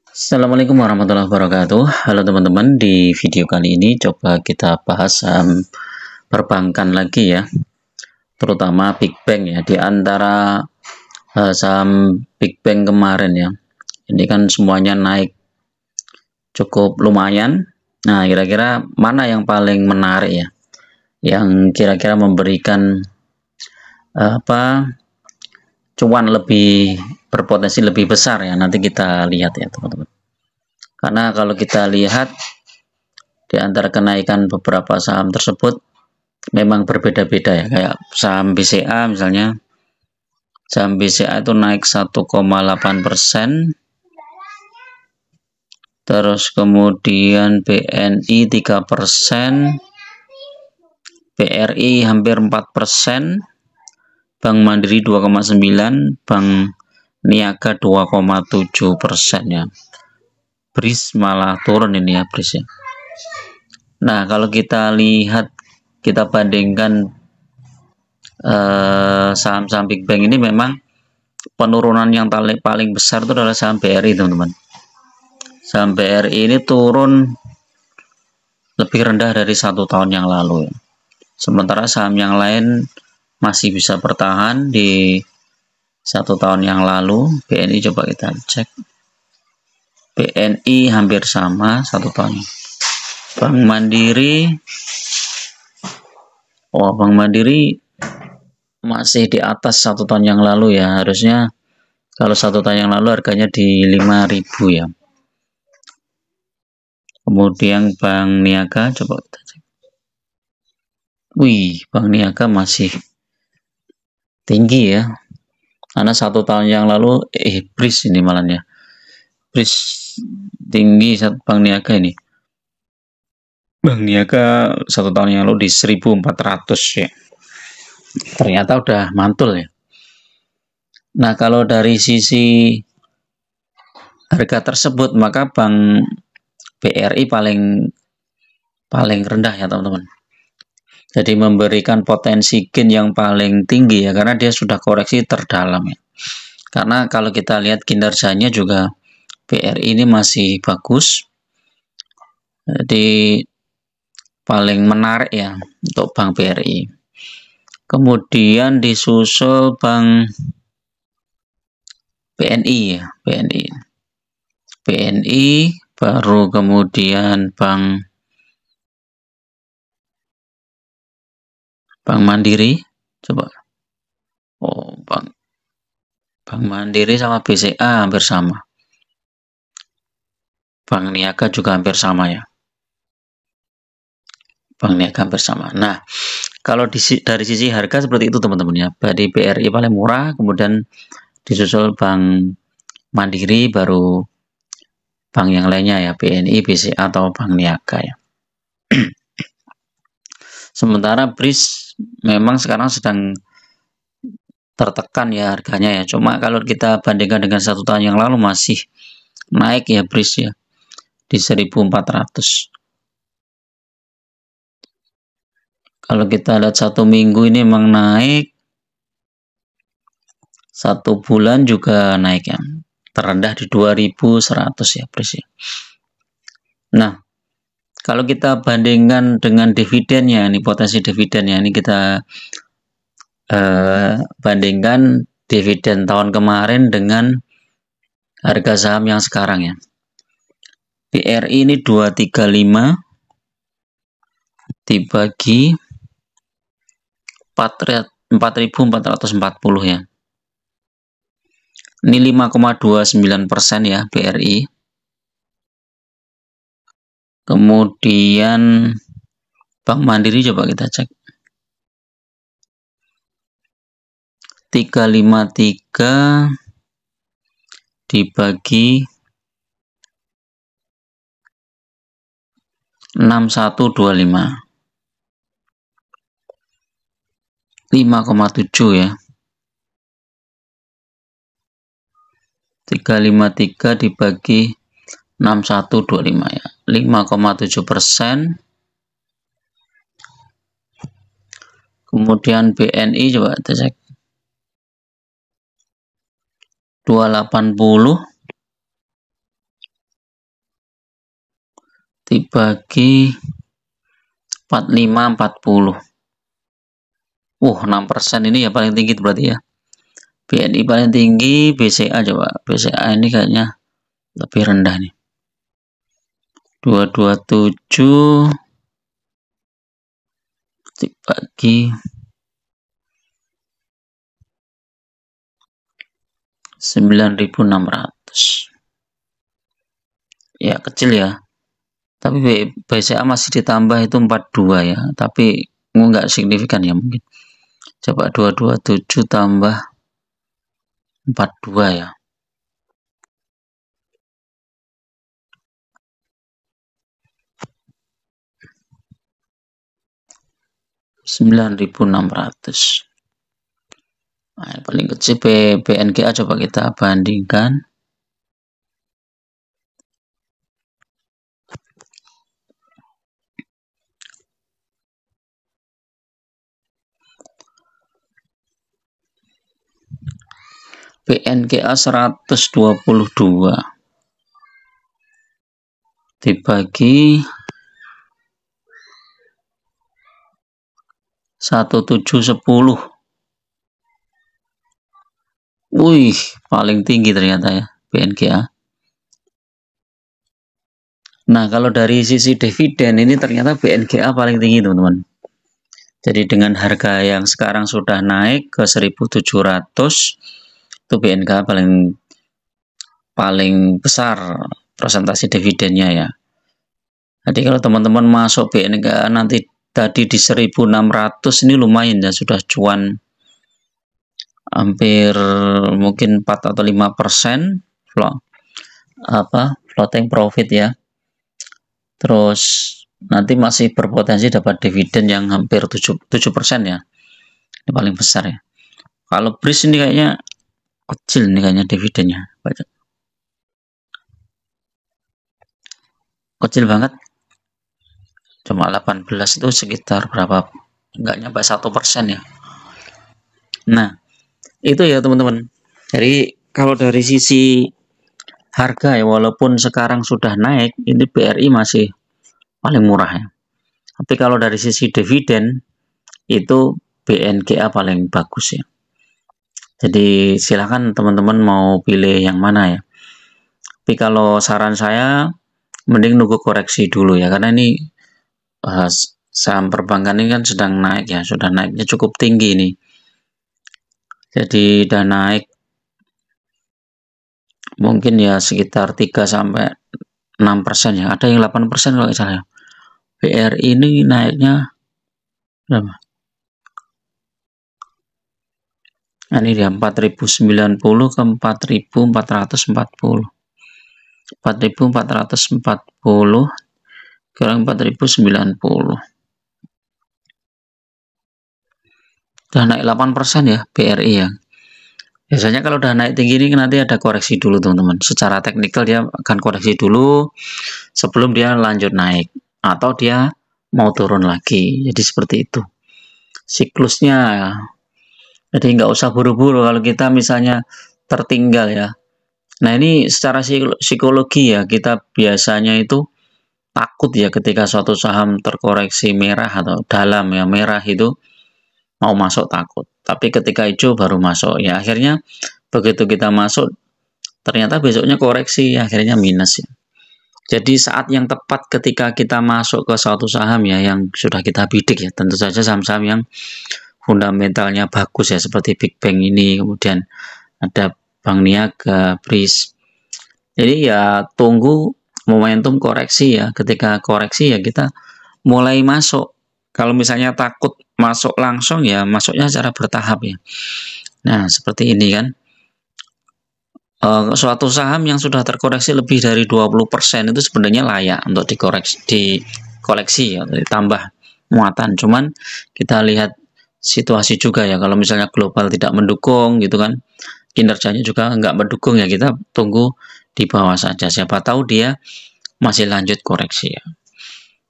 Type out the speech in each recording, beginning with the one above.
Assalamualaikum warahmatullahi wabarakatuh. Halo teman-teman, di video kali ini coba kita bahas saham perbankan lagi ya, terutama Big Bank ya. Di antara saham Big Bank kemarin ya, ini kan semuanya naik cukup lumayan. Nah, kira-kira mana yang paling menarik ya, yang kira-kira memberikan cuan lebih berpotensi lebih besar ya. Nanti kita lihat ya teman-teman. Karena kalau kita lihat di antara kenaikan beberapa saham tersebut memang berbeda-beda ya, kayak saham BCA misalnya. Saham BCA itu naik 1,8%, terus kemudian BNI 3%, BRI hampir 4%, Bank Mandiri 2,9%, Bank Niaga 2,7% ya. BRIS malah turun ini ya, BRIS ya. Nah, kalau kita lihat, kita bandingkan saham-saham Big Bank ini, memang penurunan yang paling besar itu adalah saham BRI teman-teman. Saham BRI ini turun lebih rendah dari 1 tahun yang lalu ya. Sementara saham yang lain masih bisa bertahan di 1 tahun yang lalu. BNI coba kita cek, BNI hampir sama 1 tahun. Bank Mandiri, Bank Mandiri masih di atas 1 tahun yang lalu ya. Harusnya kalau 1 tahun yang lalu harganya di 5.000 ya. Kemudian Bank Niaga coba kita cek. Wih, Bank Niaga masih tinggi ya. Karena 1 tahun yang lalu BRIS ini malahnya. BRIS tinggi Bank Niaga ini. Bank Niaga 1 tahun yang lalu di 1.400 ya. Ternyata udah mantul ya. Nah, kalau dari sisi harga tersebut, maka Bank BRI paling rendah ya teman-teman. Jadi memberikan potensi gain yang paling tinggi ya, karena dia sudah koreksi terdalam ya. Karena kalau kita lihat kinerjanya juga BRI ini masih bagus. Jadi paling menarik ya untuk Bank BRI. Kemudian disusul Bank BNI ya, BNI baru kemudian Bank Mandiri coba. Bank Mandiri sama BCA hampir sama. Bank Niaga juga hampir sama ya. Bank Niaga hampir sama. Nah, kalau dari sisi harga seperti itu teman-teman ya. Dari BRI paling murah, kemudian disusul Bank Mandiri, baru bank yang lainnya ya, BNI, BCA atau Bank Niaga ya. Sementara BRIS memang sekarang sedang tertekan ya harganya ya. Cuma kalau kita bandingkan dengan 1 tahun yang lalu masih naik ya BRIS ya, di 1.400. Kalau kita lihat 1 minggu ini memang naik, 1 bulan juga naik ya, terendah di 2.100 ya BRIS ya. Nah, kalau kita bandingkan dengan dividennya, ini potensi dividennya, ini kita bandingkan dividen tahun kemarin dengan harga saham yang sekarang ya. BRI ini 235 dibagi 4.440 ya. Ini 5,29% ya BRI. Kemudian Bank Mandiri coba kita cek. 353 dibagi 6125. 5,7 ya. 353 dibagi 6125 ya. 5,7%. Kemudian BNI coba kita cek. 280 dibagi 45 40. 6% ini ya paling tinggi berarti ya. BNI paling tinggi, BCA coba. BCA ini kayaknya lebih rendah nih. 227 dibagi 9.600. Ya kecil ya. Tapi BCA masih ditambah itu 42 ya. Tapi nggak signifikan ya mungkin. Coba 227 tambah 42 ya. 9.600. Nah, yang paling kecil BNGA coba kita bandingkan. BNGA 122 dibagi 1710. Wih, paling tinggi ternyata ya BNGA. Nah, kalau dari sisi dividen ini ternyata BNGA paling tinggi, teman-teman. Jadi dengan harga yang sekarang sudah naik ke 1.700, itu BNGA paling besar presentasi dividennya ya. Jadi kalau teman-teman masuk BNGA nanti tadi di 1.600 ini lumayan ya, sudah cuan hampir mungkin 4 atau 5% floating profit ya. Terus nanti masih berpotensi dapat dividen yang hampir 7% ya. Ini paling besar ya. Kalau BRIS ini kayaknya kecil nih kayaknya dividennya. Kecil banget. Cuma 18 itu sekitar berapa? Enggak nyampe 1% ya. Nah, itu ya teman-teman. Jadi kalau dari sisi harga ya, walaupun sekarang sudah naik, ini BRI masih paling murah ya. Tapi kalau dari sisi dividen itu BNGA paling bagus ya. Jadi silahkan teman-teman mau pilih yang mana ya. Tapi kalau saran saya mending nunggu koreksi dulu ya, karena ini saham perbankan ini kan sedang naik ya, sudah naiknya cukup tinggi nih. Jadi udah naik mungkin ya sekitar 3-6% ya, ada yang 8% kalau misalnya. BRI ini naiknya berapa? Nah, ini dia 4.090 ke 4.440. 4.440 sekarang 4.090. Udah naik 8% ya BRI ya. Biasanya kalau udah naik tinggi ini nanti ada koreksi dulu teman-teman. Secara teknikal dia akan koreksi dulu sebelum dia lanjut naik, atau dia mau turun lagi. Jadi seperti itu siklusnya ya. Jadi nggak usah buru-buru kalau kita misalnya tertinggal ya. Nah ini secara psikologi ya, kita biasanya itu takut ya ketika suatu saham terkoreksi merah atau dalam ya, merah itu mau masuk takut, tapi ketika hijau baru masuk ya. Akhirnya begitu kita masuk ternyata besoknya koreksi, akhirnya minus ya. Jadi saat yang tepat ketika kita masuk ke suatu saham ya yang sudah kita bidik ya, tentu saja saham-saham yang fundamentalnya bagus ya, seperti Big Bang ini, kemudian ada Bank Niaga, BRIS. Jadi ya tunggu momentum koreksi ya, ketika koreksi ya kita mulai masuk. Kalau misalnya takut masuk langsung ya masuknya secara bertahap ya. Nah seperti ini kan, suatu saham yang sudah terkoreksi lebih dari 20% itu sebenarnya layak untuk dikoleksi ya, ditambah muatan. Cuman kita lihat situasi juga ya, kalau misalnya global tidak mendukung gitu kan, kinerjanya juga nggak mendukung ya, kita tunggu di bawah saja, siapa tahu dia masih lanjut koreksi ya.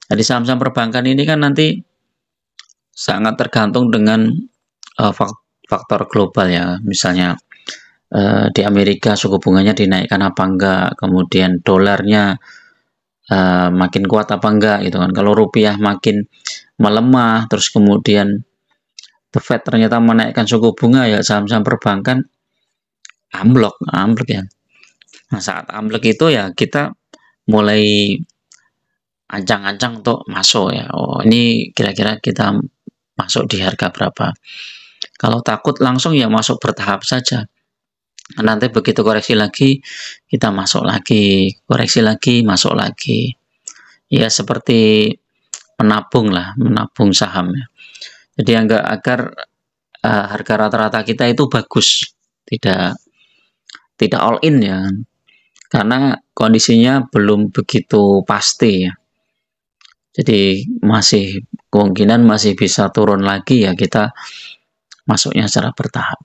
Jadi saham-saham perbankan ini kan nanti sangat tergantung dengan faktor global ya, misalnya di Amerika suku bunganya dinaikkan apa enggak, kemudian dolarnya makin kuat apa enggak gitu kan. Kalau rupiah makin melemah, terus kemudian The Fed ternyata menaikkan suku bunga, ya saham-saham perbankan amblok ya. Nah, saat amblok itu ya kita mulai ancang-ancang untuk masuk ya. Oh, ini kira-kira kita masuk di harga berapa. Kalau takut langsung ya masuk bertahap saja. Nanti begitu koreksi lagi, kita masuk lagi, koreksi lagi, masuk lagi. Ya seperti menabung lah, menabung saham ya. Jadi agar harga rata-rata kita itu bagus, tidak all in ya, karena kondisinya belum begitu pasti ya. Jadi masih kemungkinan masih bisa turun lagi ya, kita masuknya secara bertahap.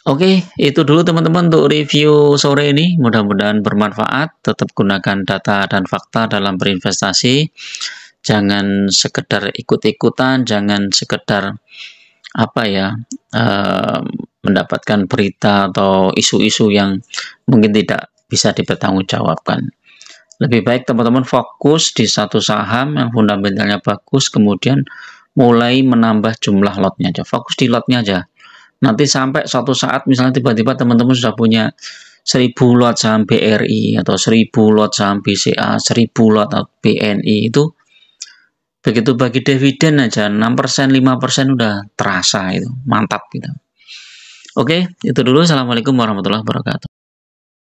Oke, itu dulu teman-teman untuk review sore ini. Mudah-mudahan bermanfaat. Tetap gunakan data dan fakta dalam berinvestasi. Jangan sekedar ikut-ikutan, jangan sekedar mendapatkan berita atau isu-isu yang mungkin tidak bisa dipertanggungjawabkan. Lebih baik teman-teman fokus di satu saham yang fundamentalnya bagus, kemudian mulai menambah jumlah lotnya aja. Fokus di lotnya aja. Nanti sampai suatu saat misalnya tiba-tiba teman-teman sudah punya 1000 lot saham BRI atau 1000 lot saham BCA, 1000 lot BNI, itu begitu bagi dividen aja 6%, 5% udah terasa, itu mantap gitu. Oke, itu dulu. Assalamualaikum warahmatullahi wabarakatuh.